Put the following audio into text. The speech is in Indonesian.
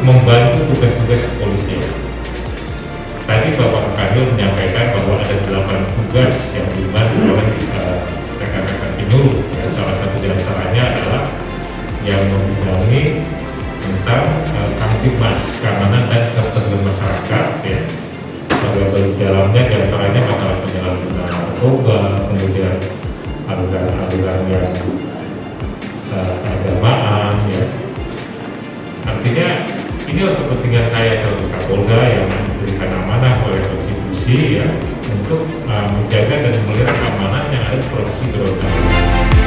membantu tugas-tugas kepolisian. Tadi Bapak Kadil menyampaikan bahwa ada 8 tugas yang dibantu oleh rekan-rekan Inul. Ya, salah satu di antaranya adalah yang membidangi tentang Kamtibmas, keamanan dan ketertiban masyarakat. Ya. Bagian dalamnya di antaranya masalah penyalahgunaan narkoba, kemudian aliran yang keagamaan. Ya. Artinya ini untuk kepentingan saya sebagai Kapolda yang diberikan amanah oleh konstitusi ya untuk menjaga dan memelihara keamanan yang ada di Provinsi Gorontalo.